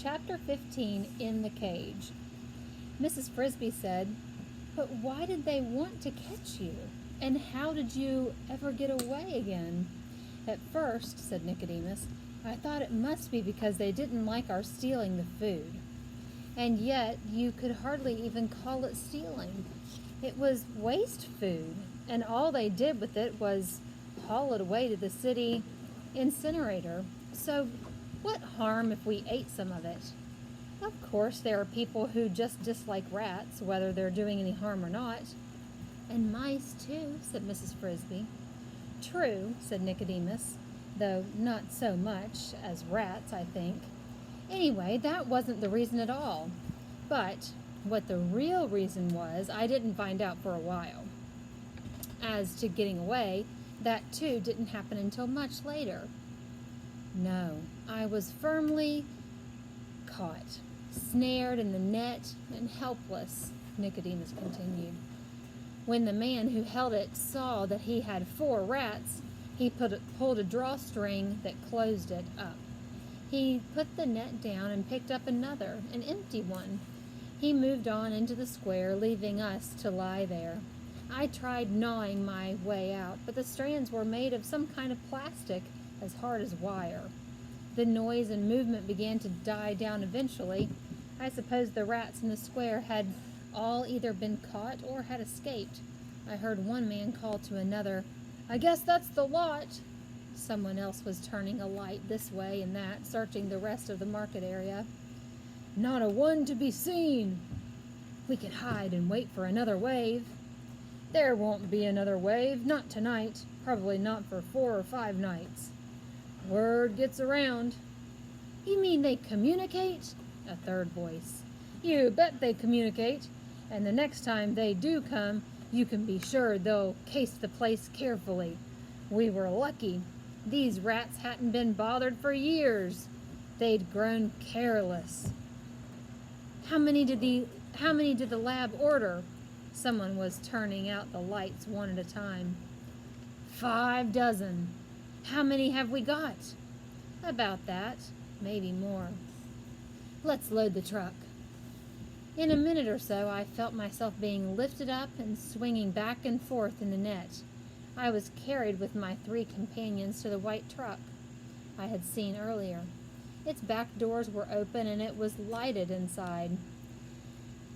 Chapter 15, In the Cage. Mrs. Frisby said, "But why did they want to catch you? And how did you ever get away again?" "At first," said Nicodemus, "I thought it must be because they didn't like our stealing the food. And yet you could hardly even call it stealing. It was waste food, and all they did with it was haul it away to the city incinerator. So what harm if we ate some of it? Of course, there are people who just dislike rats, whether they're doing any harm or not." "And mice, too," said Mrs. Frisby. "True," said Nicodemus, "though not so much as rats, I think. Anyway, that wasn't the reason at all. But what the real reason was, I didn't find out for a while. As to getting away, that too didn't happen until much later. No, I was firmly caught, snared in the net, and helpless," Nicodemus continued. "When the man who held it saw that he had 4 rats, he pulled a drawstring that closed it up. He put the net down and picked up another, an empty one. He moved on into the square, leaving us to lie there. I tried gnawing my way out, but the strands were made of some kind of plastic as hard as wire. The noise and movement began to die down eventually. I suppose the rats in the square had all either been caught or had escaped. I heard one man call to another, 'I guess that's the lot.' Someone else was turning a light this way and that, searching the rest of the market area. 'Not a one to be seen. We can hide and wait for another wave.' 'There won't be another wave, not tonight, probably not for 4 or 5 nights.' Word gets around." "You mean they communicate?" A third voice. "You bet they communicate, and the next time they do come, you can be sure they'll case the place carefully. We were lucky. These rats hadn't been bothered for years. They'd grown careless." How many did the lab order?" Someone was turning out the lights one at a time. 5 dozen. "How many have we got?" "About that, maybe more." "Let's load the truck." In a minute or so, I felt myself being lifted up and swinging back and forth in the net. I was carried with my 3 companions to the white truck I had seen earlier. Its back doors were open and it was lighted inside.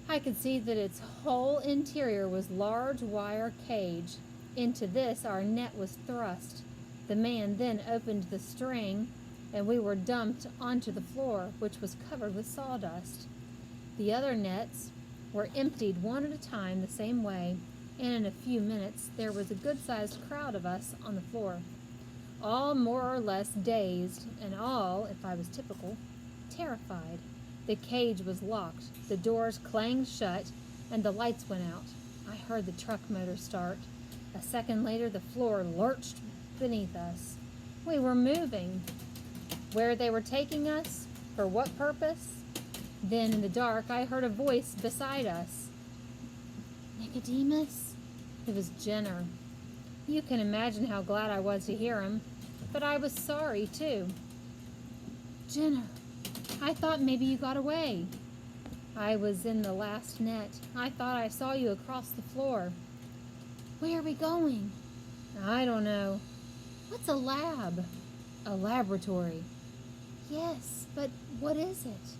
I could see that its whole interior was large wire cage. Into this our net was thrust. The man then opened the string, and we were dumped onto the floor, which was covered with sawdust. The other nets were emptied one at a time the same way, and in a few minutes there was a good-sized crowd of us on the floor, all more or less dazed, and all, if I was typical, terrified. The cage was locked, the doors clanged shut, and the lights went out. I heard the truck motor start. A second later, the floor lurched beneath us. We were moving. Where they were taking us? For what purpose? Then, in the dark, I heard a voice beside us. "Nicodemus?" It was Jenner. You can imagine how glad I was to hear him, but I was sorry, too. "Jenner, I thought maybe you got away." "I was in the last net. I thought I saw you across the floor." "Where are we going?" "I don't know." "What's a lab?" "A laboratory." "Yes, but what is it?"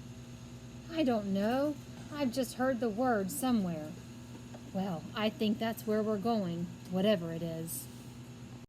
"I don't know. I've just heard the word somewhere." "Well, I think that's where we're going, whatever it is."